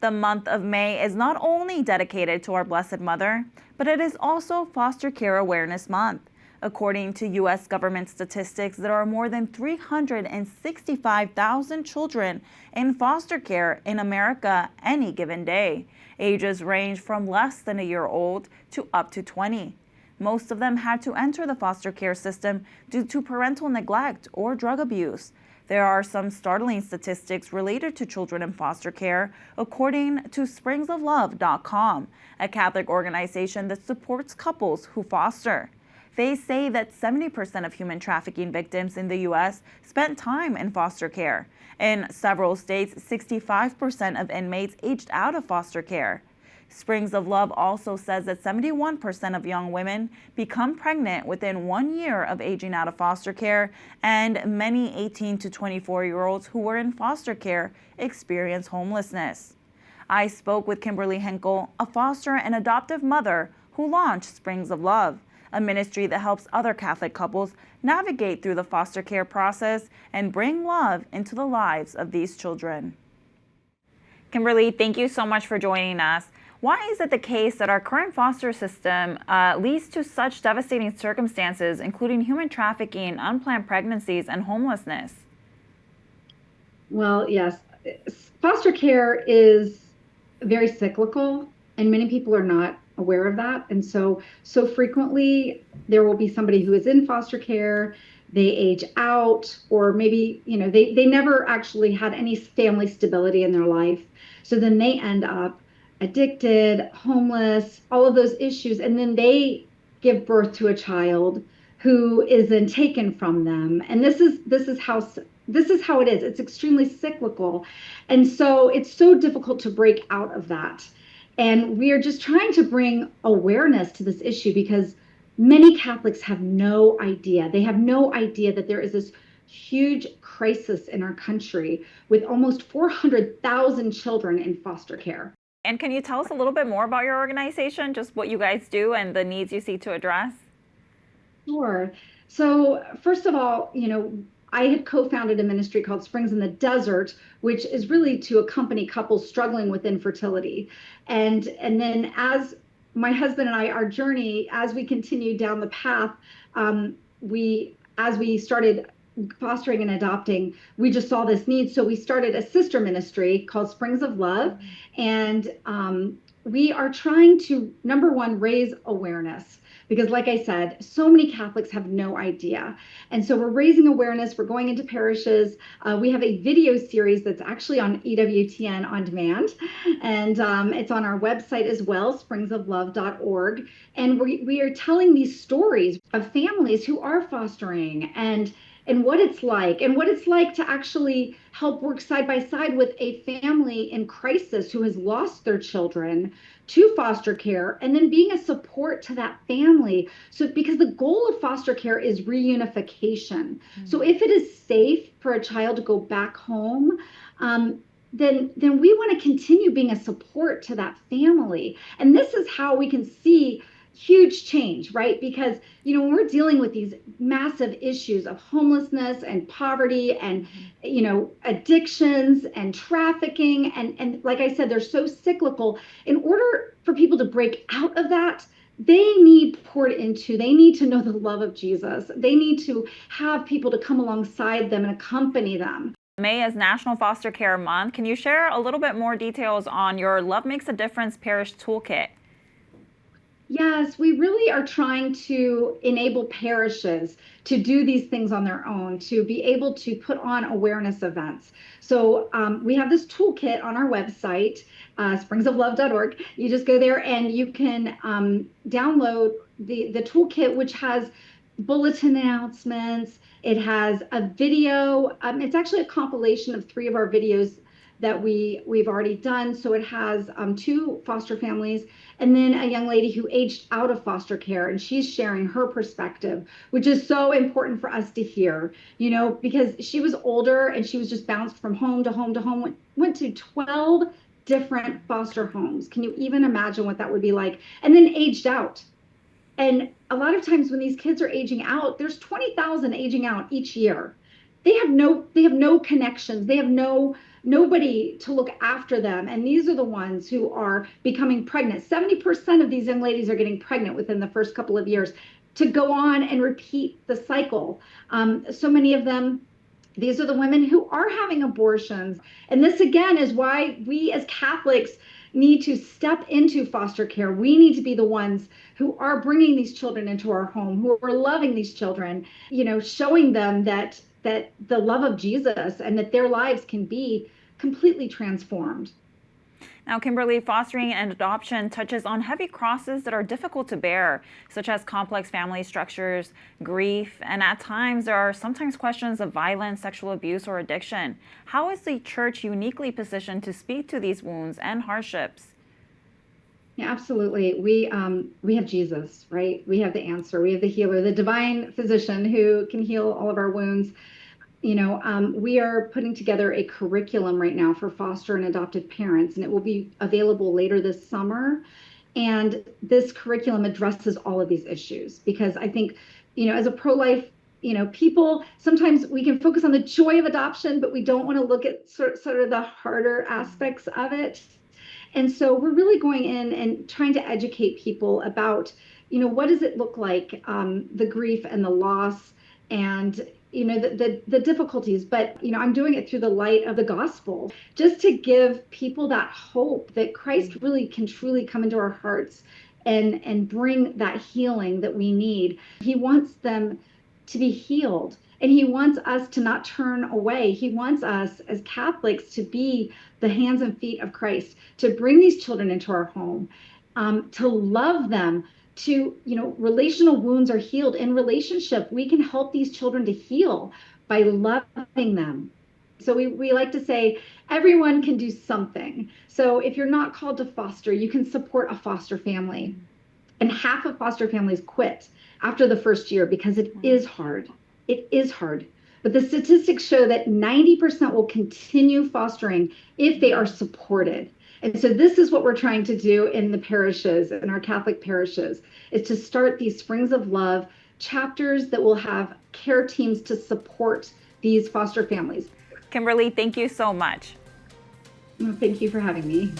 The month of May is not only dedicated to our Blessed Mother, but it is also Foster Care Awareness Month. According to U.S. government statistics, there are more than 365,000 children in foster care in America any given day. Ages range from less than a year old to up to 20. Most of them had to enter the foster care system due to parental neglect or drug abuse. There are some startling statistics related to children in foster care, according to springsoflove.com, a Catholic organization that supports couples who foster. They say that 70% of human trafficking victims in the U.S. spent time in foster care. In several states, 65% of inmates aged out of foster care. Springs of Love also says that 71% of young women become pregnant within 1 year of aging out of foster care, and many 18 to 24-year-olds who were in foster care experience homelessness. I spoke with Kimberly Henkle, a foster and adoptive mother who launched Springs of Love, a ministry that helps other Catholic couples navigate through the foster care process and bring love into the lives of these children. Kimberly, thank you so much for joining us. Why is it the case that our current foster system leads to such devastating circumstances, including human trafficking, unplanned pregnancies, and homelessness? Well, yes, foster care is very cyclical, and many people are not aware of that. And so frequently there will be somebody who is in foster care, they age out, or maybe, they never actually had any family stability in their life. So then they end up addicted, homeless, all of those issues. And then they give birth to a child who is then taken from them. And this is how it is. It's extremely cyclical. And so it's so difficult to break out of that. And we are just trying to bring awareness to this issue because many Catholics have no idea. They have no idea that there is this huge crisis in our country with almost 400,000 children in foster care. And can you tell us a little bit more about your organization, just what you guys do and the needs you seek to address? Sure. So first of all, I had co-founded a ministry called Springs in the Desert, which is really to accompany couples struggling with infertility. And then as my husband and I, our journey, as we continued down the path, as we started fostering and adopting, we just saw this need. So we started a sister ministry called Springs of Love. And we are trying to, number one, raise awareness. Because like I said, so many Catholics have no idea. And so we're raising awareness. We're going into parishes. We have a video series that's actually on EWTN On Demand. And it's on our website as well, springsoflove.org. And we are telling these stories of families who are fostering and what it's like to actually help work side by side with a family in crisis who has lost their children to foster care, and then being a support to that family. So because the goal of foster care is reunification. Mm-hmm. So if it is safe for a child to go back home, then we want to continue being a support to that family. And this is how we can see huge change, right? Because, when we're dealing with these massive issues of homelessness and poverty and, addictions and trafficking, and like I said, they're so cyclical. In order for people to break out of that, they need to know the love of Jesus. They need to have people to come alongside them and accompany them. May is National Foster Care Month. Can you share a little bit more details on your Love Makes a Difference Parish Toolkit? Yes, we really are trying to enable parishes to do these things on their own, to be able to put on awareness events. So we have this toolkit on our website, springsoflove.org. You just go there and you can download the toolkit, which has bulletin announcements. It has a video. It's actually a compilation of 3 of our videos that we've already done. So it has 2 foster families and then a young lady who aged out of foster care, and she's sharing her perspective, which is so important for us to hear, because she was older and she was just bounced from home to home to home, went to 12 different foster homes. Can you even imagine what that would be like? And then aged out. And a lot of times when these kids are aging out, there's 20,000 aging out each year. They have no connections. They have no nobody to look after them. And these are the ones who are becoming pregnant. 70% of these young ladies are getting pregnant within the first couple of years, to go on and repeat the cycle. So many of them, these are the women who are having abortions. And this, again, is why we as Catholics need to step into foster care. We need to be the ones who are bringing these children into our home, who are loving these children, showing them that the love of Jesus and that their lives can be completely transformed. Now, Kimberly, fostering and adoption touches on heavy crosses that are difficult to bear, such as complex family structures, grief, and at times there are sometimes questions of violence, sexual abuse, or addiction. How is the church uniquely positioned to speak to these wounds and hardships? Yeah, absolutely. We have Jesus, right? We have the answer. We have the healer, the divine physician who can heal all of our wounds. We are putting together a curriculum right now for foster and adoptive parents, and it will be available later this summer. And this curriculum addresses all of these issues because I think, as a pro-life, people, sometimes we can focus on the joy of adoption, but we don't want to look at sort of the harder aspects of it. And so we're really going in and trying to educate people about, what does it look like, the grief and the loss and the difficulties, but I'm doing it through the light of the gospel, just to give people that hope that Christ really can truly come into our hearts and bring that healing that we need. He wants them to be healed, and he wants us to not turn away. He wants us as Catholics to be the hands and feet of Christ, to bring these children into our home, to love them, to, relational wounds are healed. In relationship, we can help these children to heal by loving them. So we like to say everyone can do something. So if you're not called to foster, you can support a foster family. And half of foster families quit after the first year because it is hard. It is hard. But the statistics show that 90% will continue fostering if they are supported. And so this is what we're trying to do in the parishes, in our Catholic parishes, is to start these Springs of Love chapters that will have care teams to support these foster families. Kimberly, thank you so much. Thank you for having me.